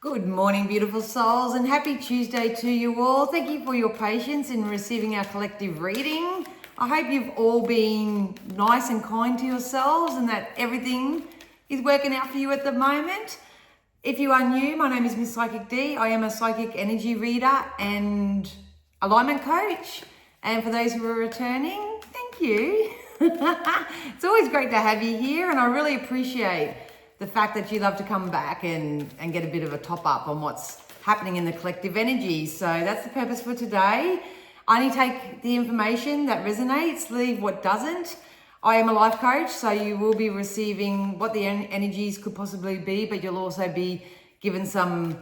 Good morning, beautiful souls, and happy Tuesday to you all. Thank you for your patience in receiving our collective reading. I hope you've all been nice and kind to yourselves and that everything is working out for you at the moment. If you are new, my name is Miss Psychic D. I am a psychic energy reader and alignment coach. And for those who are returning, thank you. It's always great to have you here, and I really appreciate the fact that you love to come back and get a bit of a top up on what's happening in the collective energy. So that's the purpose for today. I only take the information that resonates, leave what doesn't. I am a life coach, so you will be receiving what the energies could possibly be, but you'll also be given some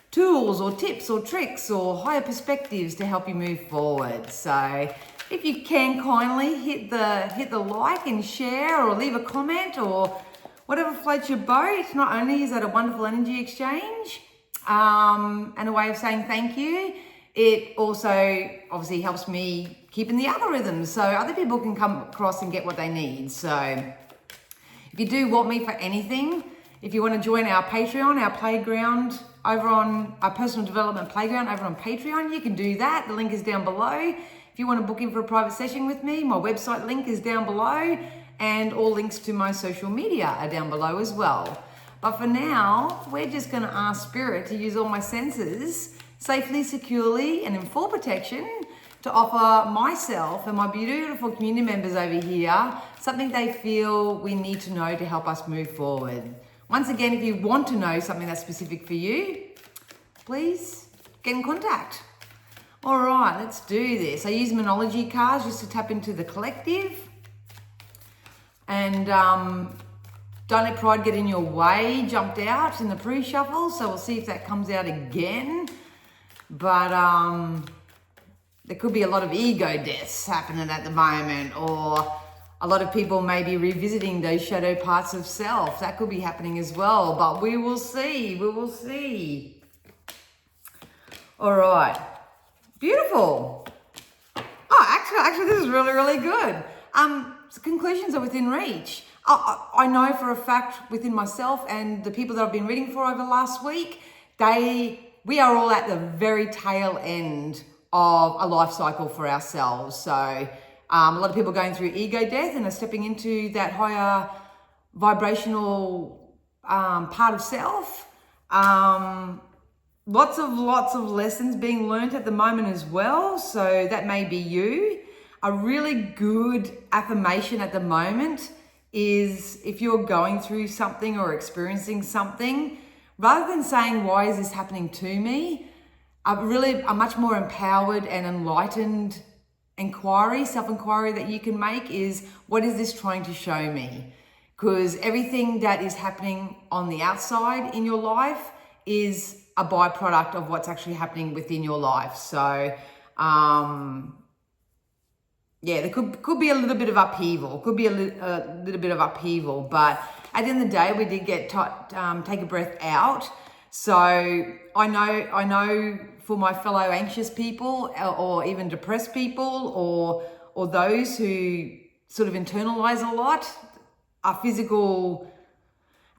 tools or tips or tricks or higher perspectives to help you move forward. So if you can kindly hit the like and share or leave a comment or whatever floats your boat. Not only is that a wonderful energy exchange and a way of saying thank you, it also obviously helps me keep in the algorithms so other people can come across and get what they need. So if you do want me for anything, if you want to join our Patreon, our playground over on our personal development playground over on Patreon, you can do that. The link is down below. If you want to book in for a private session with me, my website link is down below. And all links to my social media are down below as well. But for now, we're just going to ask Spirit to use all my senses safely, securely, and in full protection to offer myself and my beautiful community members over here something they feel we need to know to help us move forward. Once again, if you want to know something that's specific for you, please get in contact. All right, let's do this. I use Monology cards just to tap into the collective. And don't let pride get in your way, jumped out in the pre-shuffle, so we'll see if that comes out again. But there could be a lot of ego deaths happening at the moment, or a lot of people may be revisiting those shadow parts of self. That could be happening as well, but we will see, we will see. All right, beautiful. Oh, actually, this is really, really good. So conclusions are within reach. I know for a fact within myself and the people that I've been reading for over the last week, we are all at the very tail end of a life cycle for ourselves. So a lot of people going through ego death and are stepping into that higher vibrational part of self. Lots of lessons being learned at the moment as well. So that may be you. A really good affirmation at the moment is if you're going through something or experiencing something, rather than saying, why is this happening to me? A much more empowered and enlightened self-inquiry that you can make is, what is this trying to show me? Because everything that is happening on the outside in your life is a byproduct of what's actually happening within your life. So, yeah, there could be a little bit of upheaval. Could be a little bit of upheaval, but at the end of the day, we did get take a breath out. So I know for my fellow anxious people, or even depressed people, or those who sort of internalize a lot, a physical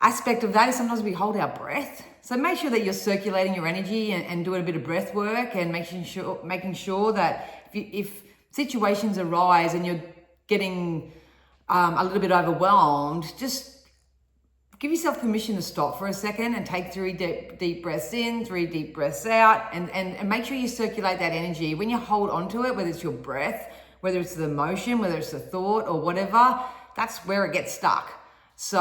aspect of that is sometimes we hold our breath. So make sure that you're circulating your energy and doing a bit of breath work and making sure that if situations arise and you're getting a little bit overwhelmed, just give yourself permission to stop for a second and take 3 deep breaths in, 3 deep breaths out, and make sure you circulate that energy. When you hold on to it, whether it's your breath, whether it's the emotion, whether it's the thought or whatever, that's where it gets stuck. So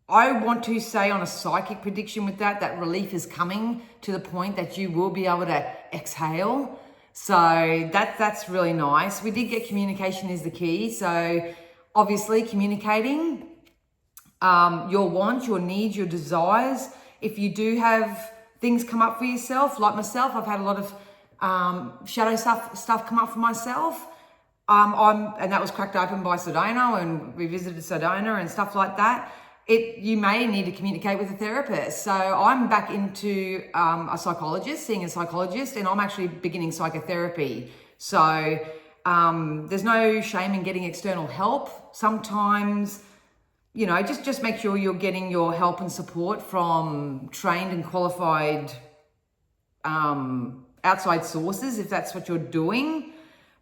I want to say on a psychic prediction with that relief is coming to the point that you will be able to exhale. So that's really nice. We did get communication is the key. So obviously communicating your wants, your needs, your desires. If you do have things come up for yourself, like myself, I've had a lot of shadow stuff come up for myself. And that was cracked open by Sedona, and we visited Sedona and stuff like that. You may need to communicate with a therapist. So I'm back into seeing a psychologist, and I'm actually beginning psychotherapy. So there's no shame in getting external help. Sometimes just make sure you're getting your help and support from trained and qualified outside sources if that's what you're doing.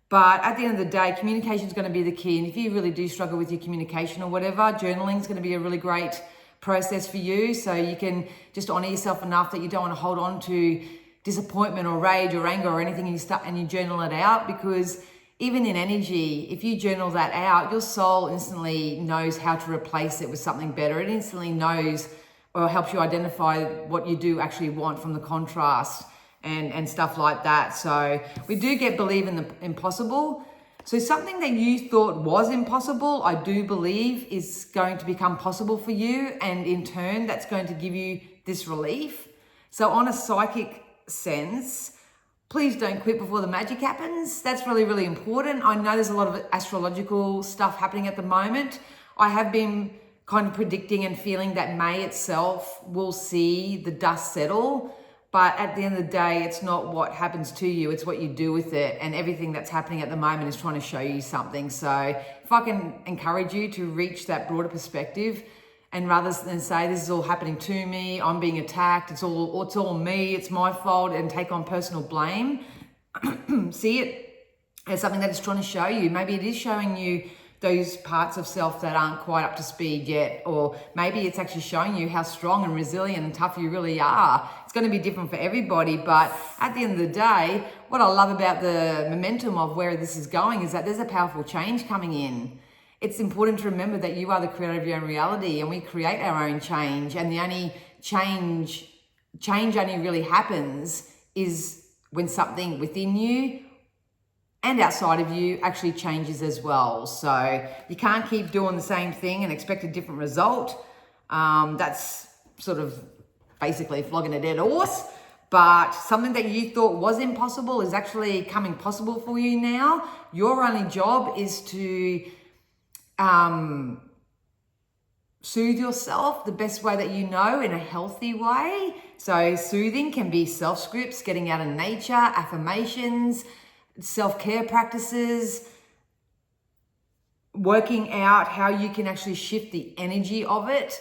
But at the end of the day, communication is going to be the key. And if you really do struggle with your communication or whatever, journaling is going to be a really great process for you. So you can just honor yourself enough that you don't want to hold on to disappointment or rage or anger or anything, and you journal it out. Because even in energy, if you journal that out, your soul instantly knows how to replace it with something better. It instantly knows or helps you identify what you do actually want from the contrast and stuff like that. So we do believe in the impossible. So something that you thought was impossible, I do believe is going to become possible for you. And in turn, that's going to give you this relief. So on a psychic sense, please don't quit before the magic happens. That's really, really important. I know there's a lot of astrological stuff happening at the moment. I have been kind of predicting and feeling that May itself will see the dust settle. But at the end of the day, it's not what happens to you, it's what you do with it. And everything that's happening at the moment is trying to show you something. So if I can encourage you to reach that broader perspective, and rather than say, this is all happening to me, I'm being attacked, it's all me, it's my fault, and take on personal blame, see it as something that is trying to show you. Maybe it is showing you those parts of self that aren't quite up to speed yet, or maybe it's actually showing you how strong and resilient and tough you really are. It's going to be different for everybody, but at the end of the day, what I love about the momentum of where this is going is that there's a powerful change coming in. It's important to remember that you are the creator of your own reality, and we create our own change, and the only change only really happens is when something within you and outside of you actually changes as well. So you can't keep doing the same thing and expect a different result. That's sort of basically flogging a dead horse. But something that you thought was impossible is actually coming possible for you now. Your only job is to soothe yourself the best way that you know, in a healthy way. So soothing can be self-scripts, getting out in nature, affirmations, self-care practices, working out how you can actually shift the energy of it.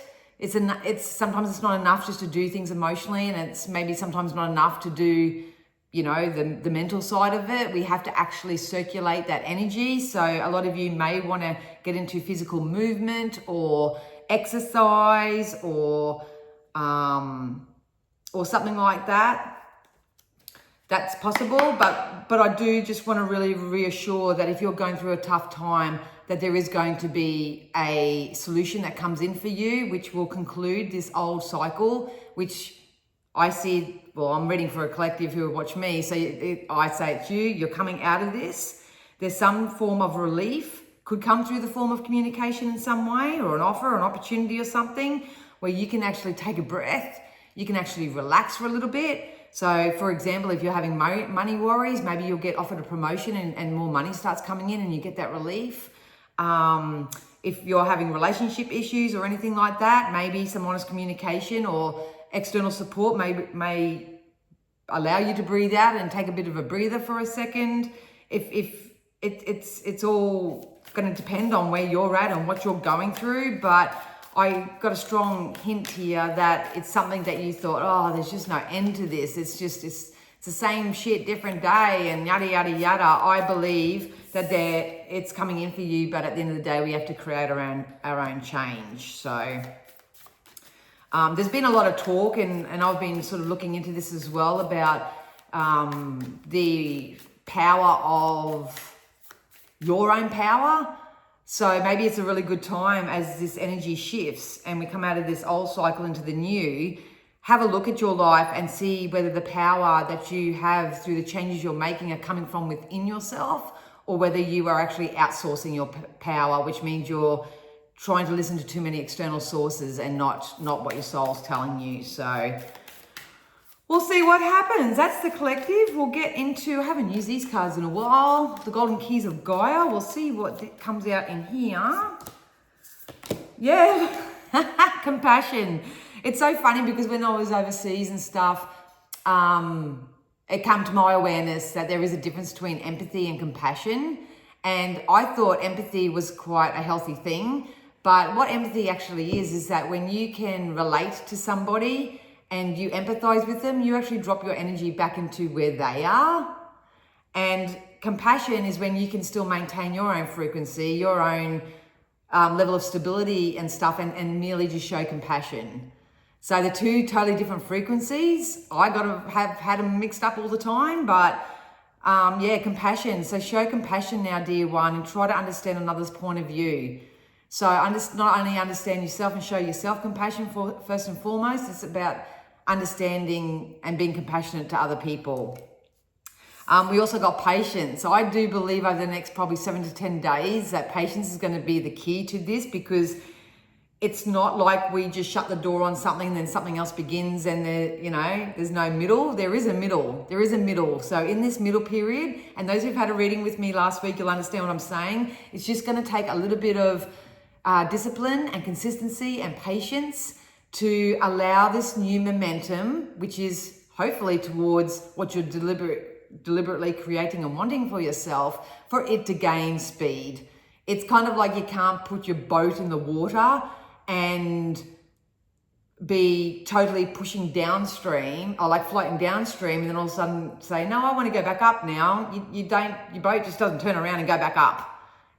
Sometimes it's not enough just to do things emotionally, and it's maybe sometimes not enough to do, the mental side of it. We have to actually circulate that energy. So a lot of you may want to get into physical movement or exercise or something like that. That's possible, but I do just want to really reassure that if you're going through a tough time, that there is going to be a solution that comes in for you, which will conclude this old cycle, which I see, well, I'm reading for a collective who watch me, so I say it's you're coming out of this. There's some form of relief, could come through the form of communication in some way, or an offer, or an opportunity or something, where you can actually take a breath, you can actually relax for a little bit. So for example, if you're having money worries, maybe you'll get offered a promotion and more money starts coming in and you get that relief. If you're having relationship issues or anything like that, maybe some honest communication or external support may allow you to breathe out and take a bit of a breather for a second. It's all going to depend on where you're at and what you're going through, but I got a strong hint here that it's something that you thought, oh, there's just no end to this. It's the same shit, different day, and yada, yada, yada. I believe that it's coming in for you, but at the end of the day, we have to create our own change. So there's been a lot of talk, and I've been sort of looking into this as well, about the power of your own power. So maybe it's a really good time as this energy shifts and we come out of this old cycle into the new. Have a look at your life and see whether the power that you have through the changes you're making are coming from within yourself, or whether you are actually outsourcing your power, which means you're trying to listen to too many external sources and not what your soul's telling you. So we'll see what happens. That's the collective. We'll get into, I haven't used these cards in a while, the Golden Keys of Gaia. We'll see what comes out in here. Yeah, compassion. It's so funny because when I was overseas and stuff, it came to my awareness that there is a difference between empathy and compassion. And I thought empathy was quite a healthy thing, But what empathy actually is that when you can relate to somebody and you empathize with them, you actually drop your energy back into where they are. And compassion is when you can still maintain your own frequency, your own level of stability and stuff, and merely just show compassion. So the two totally different frequencies. I have had them mixed up all the time, but yeah, compassion. So show compassion now, dear one, and try to understand another's point of view. So not only understand yourself and show yourself compassion first and foremost, it's about understanding and being compassionate to other people. We also got patience. So I do believe over the next probably 7 to 10 days that patience is going to be the key to this, because it's not like we just shut the door on something and then something else begins and there's no middle. There is a middle. There is a middle. So in this middle period, and those who've had a reading with me last week, you'll understand what I'm saying. It's just going to take a little bit of discipline and consistency and patience to allow this new momentum, which is hopefully towards what you're deliberately creating and wanting for yourself, for it to gain speed. It's kind of like you can't put your boat in the water and be totally pushing downstream, or like floating downstream, and then all of a sudden say, no, I want to go back up now. You don't, your boat just doesn't turn around and go back up.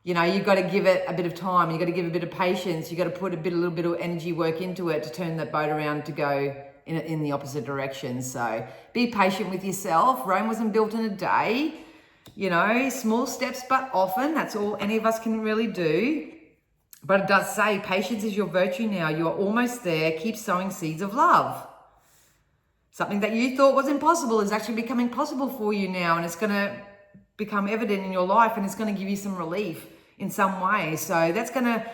You've got to give it a bit of time. You've got to give it a bit of patience. You've got to put a little bit of energy work into it to turn that boat around to go in the opposite direction. So be patient with yourself. Rome wasn't built in a day. Small steps, but often. That's all any of us can really do. But it does say patience is your virtue now. You are almost there. Keep sowing seeds of love. Something that you thought was impossible is actually becoming possible for you now, and it's going to become evident in your life, and it's going to give you some relief in some way. So that's going to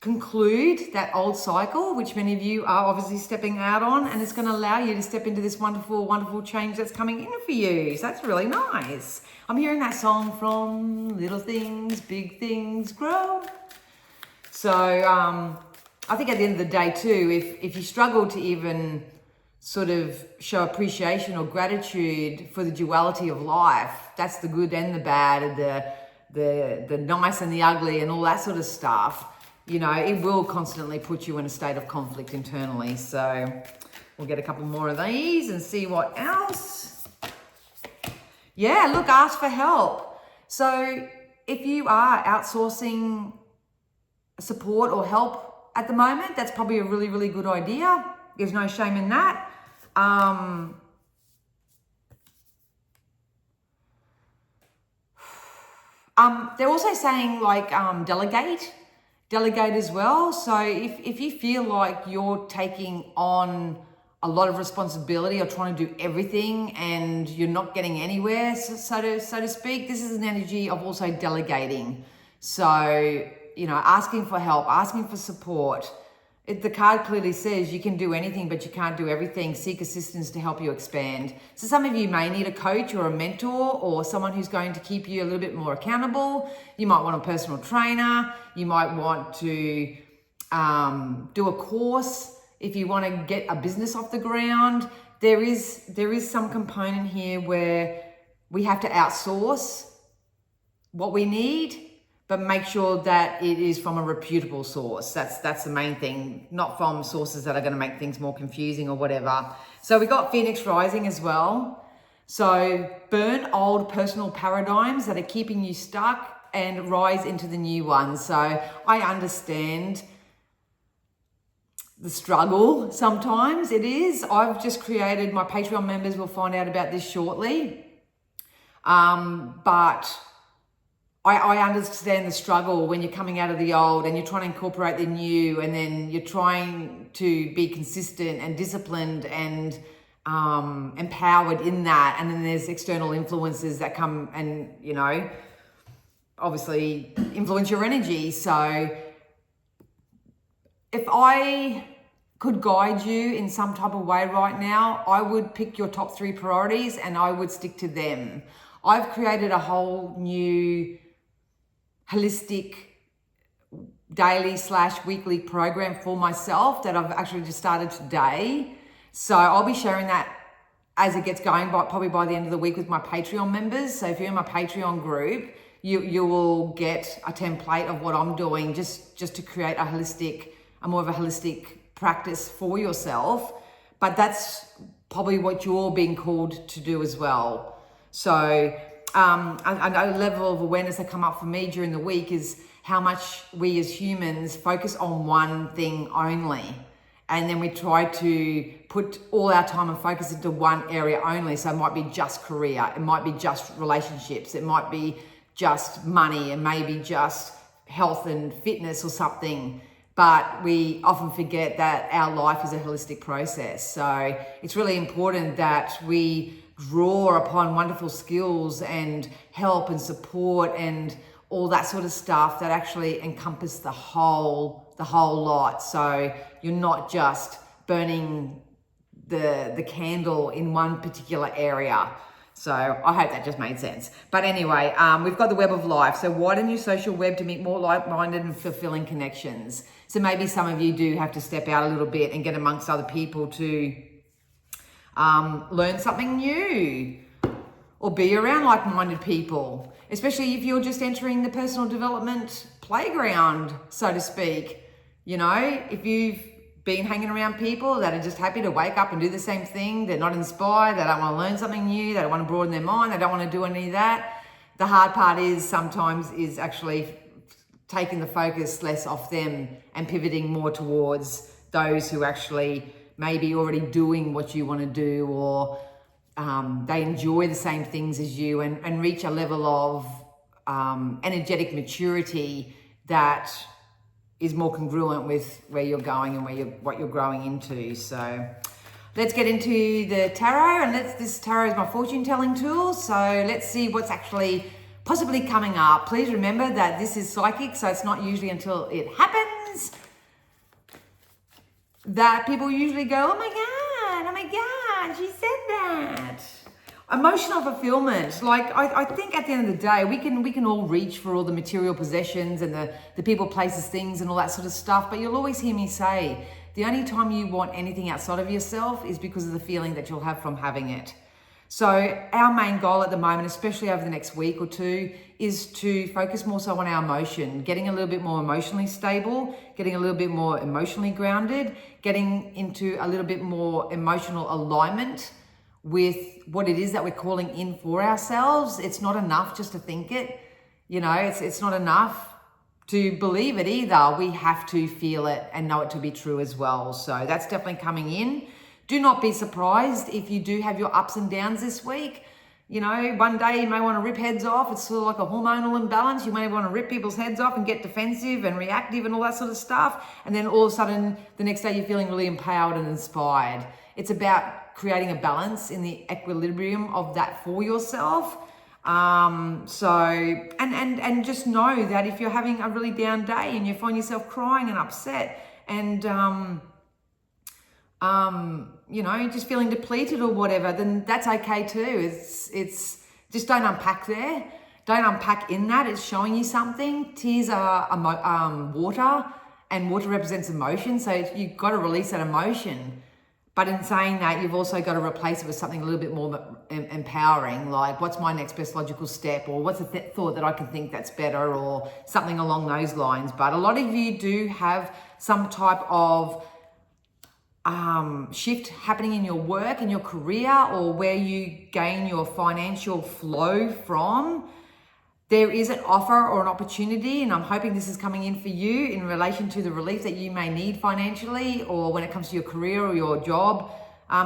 conclude that old cycle, which many of you are obviously stepping out on, and it's going to allow you to step into this wonderful, wonderful change that's coming in for you. So that's really nice. I'm hearing that song from Little Things, Big Things Grow. So I think at the end of the day too, if you struggle to even sort of show appreciation or gratitude for the duality of life, that's the good and the bad, the nice and the ugly and all that sort of stuff, it will constantly put you in a state of conflict internally. So we'll get a couple more of these and see what else. Yeah, look, ask for help. So if you are outsourcing support or help at the moment, that's probably a really, really good idea. There's no shame in that. They're also saying delegate as well. So if you feel like you're taking on a lot of responsibility or trying to do everything and you're not getting anywhere, so to speak, this is an energy of also delegating. So, asking for help, asking for support. The card clearly says you can do anything, but you can't do everything. Seek assistance to help you expand. So some of you may need a coach or a mentor or someone who's going to keep you a little bit more accountable. You might want a personal trainer. You might want to do a course if you want to get a business off the ground. There is some component here where we have to outsource what we need, but make sure that it is from a reputable source. That's the main thing, not from sources that are going to make things more confusing or whatever. So we got Phoenix Rising as well. So burn old personal paradigms that are keeping you stuck and rise into the new ones. So I understand the struggle sometimes. It is. I've just created, my Patreon members will find out about this shortly. But I understand the struggle when you're coming out of the old and you're trying to incorporate the new, and then you're trying to be consistent and disciplined and empowered in that. And then there's external influences that come and, obviously influence your energy. So if I could guide you in some type of way right now, I would pick your top 3 priorities and I would stick to them. I've created a whole new holistic daily/weekly program for myself that I've actually just started today. So I'll be sharing that as it gets going, probably by the end of the week with my Patreon members. So if you're in my Patreon group, you will get a template of what I'm doing just to create a more of a holistic practice for yourself. But that's probably what you're being called to do as well. So a level of awareness that come up for me during the week is how much we as humans focus on one thing only. And then we try to put all our time and focus into one area only. So it might be just career, it might be just relationships, it might be just money, and maybe just health and fitness or something. But we often forget that our life is a holistic process. So it's really important that we draw upon wonderful skills and help and support and all that sort of stuff that actually encompass the whole lot. So you're not just burning the candle in one particular area. So I hope that just made sense. But anyway, we've got the web of life. So widen your social web to meet more like-minded and fulfilling connections. So maybe some of you do have to step out a little bit and get amongst other people to learn something new or be around like-minded people, especially if you're just entering the personal development playground, so to speak. You know, if you've been hanging around people that are just happy to wake up and do the same thing, they're not inspired, they don't want to learn something new, they don't want to broaden their mind, they don't want to do any of that. The hard part is sometimes is actually taking the focus less off them and pivoting more towards those who actually may be already doing what you want to do, or they enjoy the same things as you, and reach a level of energetic maturity that is more congruent with where you're going and what you're growing into. So let's get into the tarot, and this tarot is my fortune telling tool. So let's see what's actually possibly coming up. Please remember that this is psychic, so it's not usually until it happens that people usually go, oh my God, she said that. Emotional fulfillment. Like, I think at the end of the day, we can all reach for all the material possessions and the people, places, things, and all that sort of stuff. But you'll always hear me say, the only time you want anything outside of yourself is because of the feeling that you'll have from having it. So our main goal at the moment, especially over the next week or two, is to focus more so on our emotion, getting a little bit more emotionally stable, getting a little bit more emotionally grounded, getting into a little bit more emotional alignment with what it is that we're calling in for ourselves. It's not enough just to think it, you know, it's not enough to believe it either. We have to feel it and know it to be true as well. So that's definitely coming in. Do not be surprised if you do have your ups and downs this week. You know, one day you may want to rip heads off. It's sort of like a hormonal imbalance. You may want to rip people's heads off and get defensive and reactive and all that sort of stuff. And then all of a sudden, the next day you're feeling really empowered and inspired. It's about creating a balance in the equilibrium of that for yourself. And just know that if you're having a really down day and you find yourself crying and upset and you know, just feeling depleted or whatever, then that's okay too. It's just don't unpack there. Don't unpack in that. It's showing you something. Tears are water, and water represents emotion. So you've got to release that emotion. But in saying that, you've also got to replace it with something a little bit more empowering, like what's my next best logical step, or what's a thought that I can think that's better, or something along those lines. But a lot of you do have some type of shift happening in your work, in your career, or where you gain your financial flow from. There is an offer or an opportunity, and I'm hoping this is coming in for you in relation to the relief that you may need financially, or when it comes to your career or your job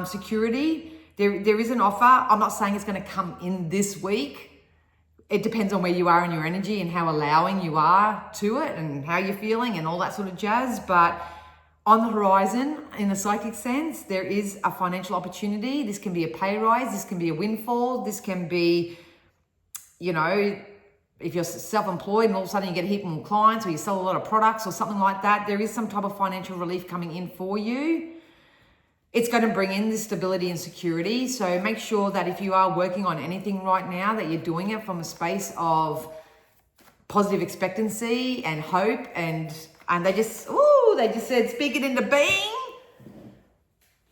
security. There is an offer. I'm not saying it's going to come in this week. It depends on where you are in your energy and how allowing you are to it and how you're feeling and all that sort of jazz. But on the horizon, in a psychic sense, there is a financial opportunity. This can be a pay rise. This can be a windfall. This can be, you know, if you're self-employed and all of a sudden you get a heap more clients, or you sell a lot of products or something like that, there is some type of financial relief coming in for you. It's going to bring in this stability and security. So make sure that if you are working on anything right now, that you're doing it from a space of positive expectancy and hope. And they just said, speak it into being.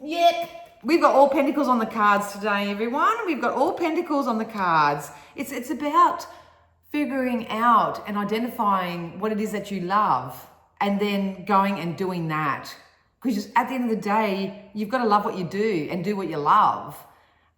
Yep. We've got all pentacles on the cards today, everyone. We've got all pentacles on the cards. It's about figuring out and identifying what it is that you love and then going and doing that. Because at the end of the day, you've got to love what you do and do what you love.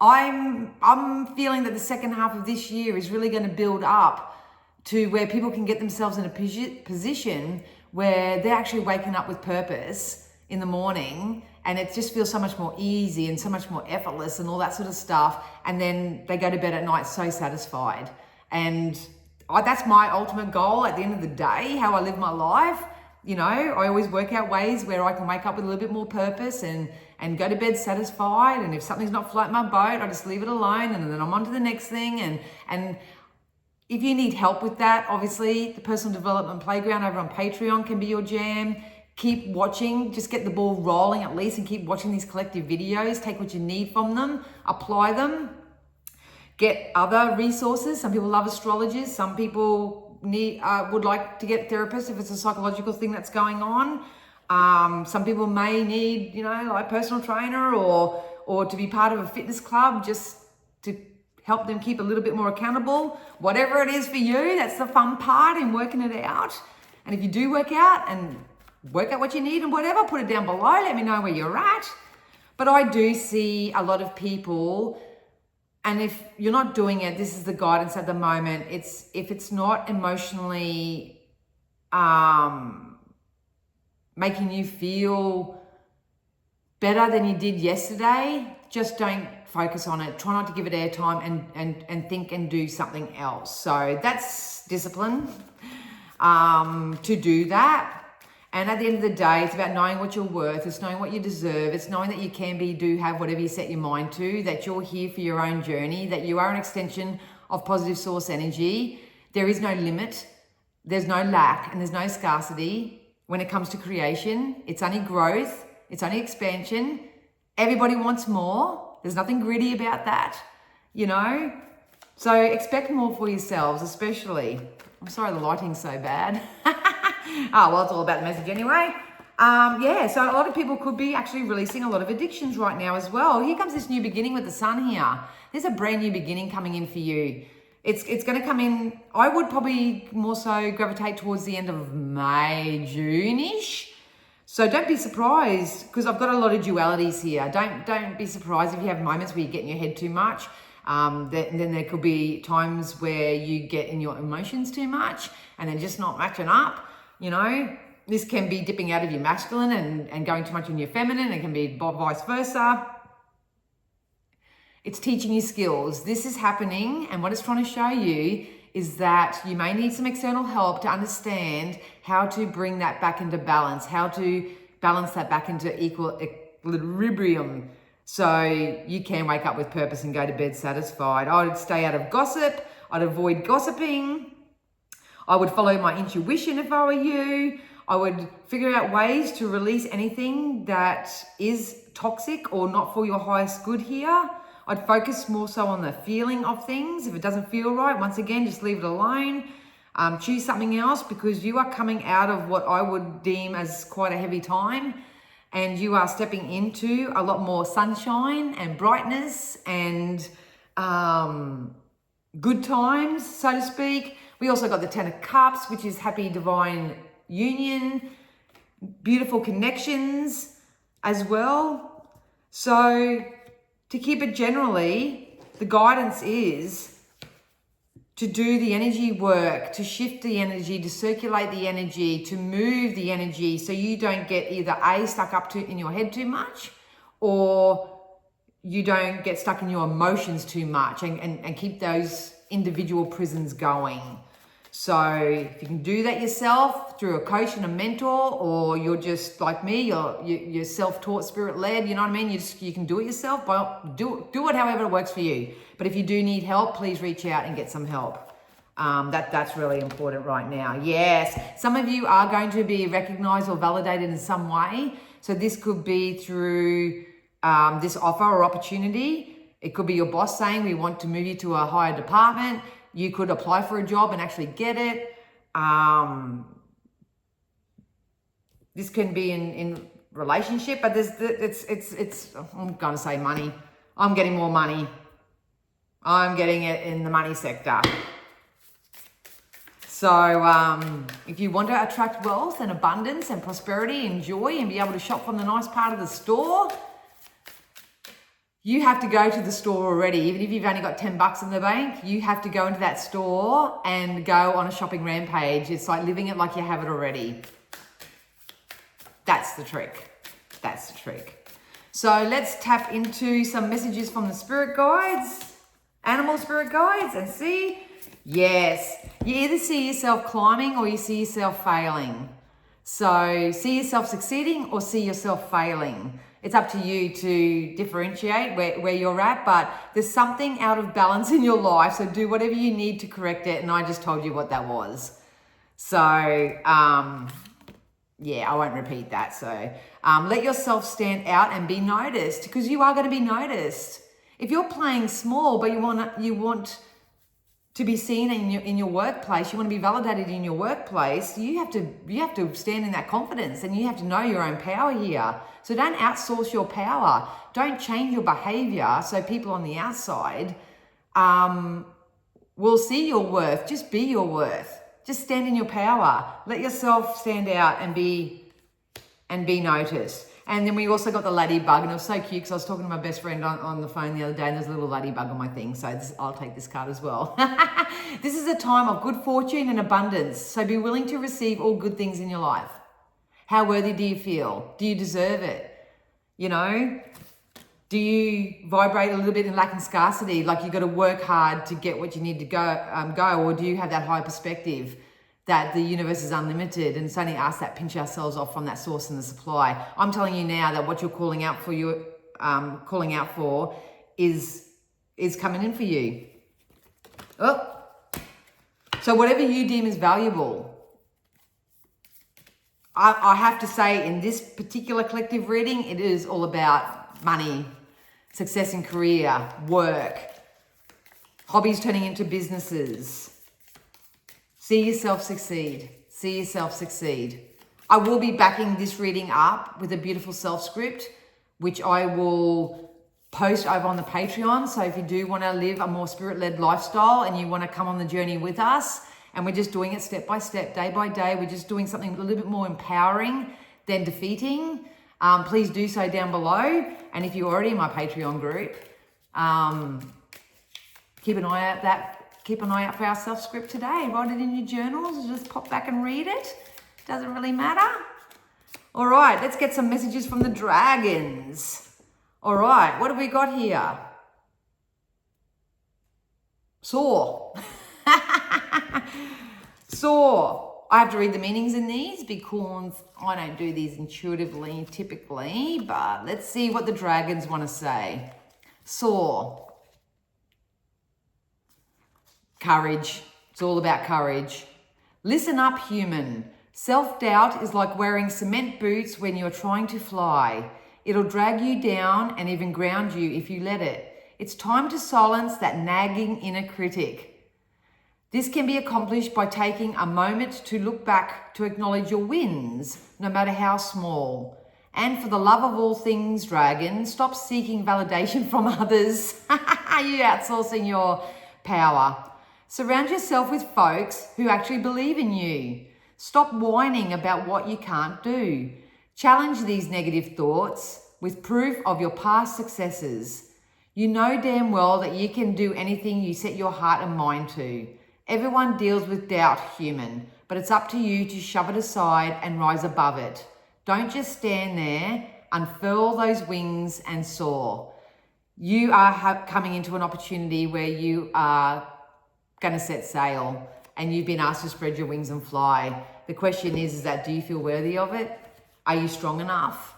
I'm feeling that the second half of this year is really going to build up to where people can get themselves in a position where they're actually waking up with purpose in the morning, and it just feels so much more easy and so much more effortless and all that sort of stuff. And then they go to bed at night so satisfied. And that's my ultimate goal at the end of the day, how I live my life. You know, I always work out ways where I can wake up with a little bit more purpose and go to bed satisfied. And if something's not floating my boat, I just leave it alone and then I'm on to the next thing. And if you need help with that, obviously the Personal Development Playground over on Patreon can be your jam. Keep watching, just get the ball rolling at least, and keep watching these collective videos. Take what you need from them, apply them. Get other resources. Some people love astrologers. Some people would like to get therapists if it's a psychological thing that's going on. Some people may need, like personal trainer or to be part of a fitness club just to help them keep a little bit more accountable. Whatever it is for you, that's the fun part in working it out. And if you do work out what you need and whatever, put it down below. Let me know where you're at. But I do see a lot of people. And if you're not doing it, this is the guidance at the moment. If it's not emotionally making you feel better than you did yesterday, just don't focus on it. Try not to give it airtime and think and do something else. So that's discipline to do that. And at the end of the day, it's about knowing what you're worth. It's knowing what you deserve. It's knowing that you can be, do, have whatever you set your mind to, that you're here for your own journey, that you are an extension of positive source energy. There is no limit. There's no lack and there's no scarcity when it comes to creation. It's only growth. It's only expansion. Everybody wants more. There's nothing gritty about that, So expect more for yourselves, especially. I'm sorry the lighting's so bad. Oh, well, it's all about the message anyway. So a lot of people could be actually releasing a lot of addictions right now as well. Here comes this new beginning with the sun here. There's a brand new beginning coming in for you. It's going to come in, I would probably more so gravitate towards the end of May, June-ish. So don't be surprised, because I've got a lot of dualities here. Don't be surprised if you have moments where you get in your head too much. Then there could be times where you get in your emotions too much and they're just not matching up. This can be dipping out of your masculine and going too much in your feminine. It can be vice versa. It's teaching you skills. This is happening, and what it's trying to show you is that you may need some external help to understand how to bring that back into balance, how to balance that back into equilibrium, so you can wake up with purpose and go to bed satisfied. I would stay out of gossip. I'd avoid gossiping. I would follow my intuition if I were you. I would figure out ways to release anything that is toxic or not for your highest good here. I'd focus more so on the feeling of things. If it doesn't feel right, once again, just leave it alone. Choose something else, because you are coming out of what I would deem as quite a heavy time, and you are stepping into a lot more sunshine and brightness and good times, so to speak. We also got the 10 of Cups, which is happy divine union, beautiful connections as well. So to keep it generally, the guidance is to do the energy work, to shift the energy, to circulate the energy, to move the energy, so you don't get either stuck up in your head too much, or you don't get stuck in your emotions too much, and keep those individual prisons going. So if you can do that yourself through a coach and a mentor, or you're just like me, you're self-taught, spirit-led, you know what I mean? You can do it yourself, but do it however it works for you. But if you do need help, please reach out and get some help. That's really important right now. Yes, some of you are going to be recognized or validated in some way. So this could be through this offer or opportunity. It could be your boss saying, we want to move you to a higher department. You could apply for a job and actually get it. This can be in relationship, but it's I'm going to say money. I'm getting more money. I'm getting it in the money sector. So if you want to attract wealth and abundance and prosperity and joy and be able to shop from the nice part of the store, you have to go to the store already. Even if you've only got 10 bucks in the bank, you have to go into that store and go on a shopping rampage. It's like living it like you have it already. That's the trick. That's the trick. So let's tap into some messages from the spirit guides, animal spirit guides, and see. Yes, you either see yourself climbing or you see yourself failing. So see yourself succeeding or see yourself failing. It's up to you to differentiate where you're at, but there's something out of balance in your life. So do whatever you need to correct it. And I just told you what that was. So, yeah, I won't repeat that. So let yourself stand out and be noticed, because you are going to be noticed. If you're playing small, but you want to be seen in your workplace, you want to be validated in your workplace, you have to stand in that confidence, and you have to know your own power here. So don't outsource your power. Don't change your behavior so people on the outside will see your worth. Just be your worth. Just stand in your power. Let yourself stand out and be noticed. And then we also got the ladybug, and it was so cute because I was talking to my best friend on the phone the other day, and there's a little ladybug on my thing, so I'll take this card as well. This is a time of good fortune and abundance, so be willing to receive all good things in your life. How worthy do you feel? Do you deserve it? You know, do you vibrate a little bit in lack and scarcity, like you got to work hard to get what you need to go, or do you have that high perspective that the universe is unlimited, and it's only us that pinch ourselves off from that source and the supply? I'm telling you now that what you're calling out for is coming in for you. Oh, so whatever you deem is valuable. I have to say, in this particular collective reading, it is all about money, success in career, work, hobbies turning into businesses. See yourself succeed. See yourself succeed. I will be backing this reading up with a beautiful self-script, which I will post over on the Patreon. So if you do want to live a more spirit-led lifestyle and you want to come on the journey with us, and we're just doing it step by step, day by day, we're just doing something a little bit more empowering than defeating, please do so down below. And if you're already in my Patreon group, keep an eye out for our self-script today. Write it in your journals, just pop back and read it. Doesn't really matter. All right, let's get some messages from the dragons. All right, what have we got here? Soar. Soar. I have to read the meanings in these because I don't do these intuitively typically, but let's see what the dragons want to say. Soar. Courage. It's all about courage. Listen up, human. Self-doubt is like wearing cement boots when you're trying to fly. It'll drag you down and even ground you if you let it. It's time to silence that nagging inner critic. This can be accomplished by taking a moment to look back to acknowledge your wins, no matter how small. And for the love of all things, dragon, stop seeking validation from others. You're outsourcing your power. Surround yourself with folks who actually believe in you. Stop whining about what you can't do. Challenge these negative thoughts with proof of your past successes. You know damn well that you can do anything you set your heart and mind to. Everyone deals with doubt, human, but it's up to you to shove it aside and rise above it. Don't just stand there, unfurl those wings and soar. You are coming into an opportunity where you are going to set sail and you've been asked to spread your wings and fly. The question is that do you feel worthy of it? Are you strong enough?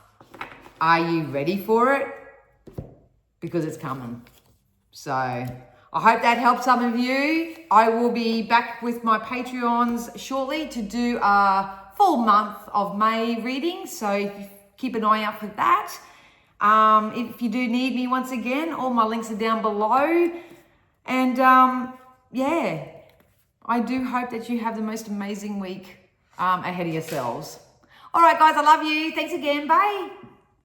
Are you ready for it? Because it's coming. So I hope that helps some of you. I will be back with my Patreons shortly to do a full month of May reading. So keep an eye out for that. If you do need me once again, all my links are down below. And yeah, I do hope that you have the most amazing week ahead of yourselves. All right, guys, I love you. Thanks again. Bye.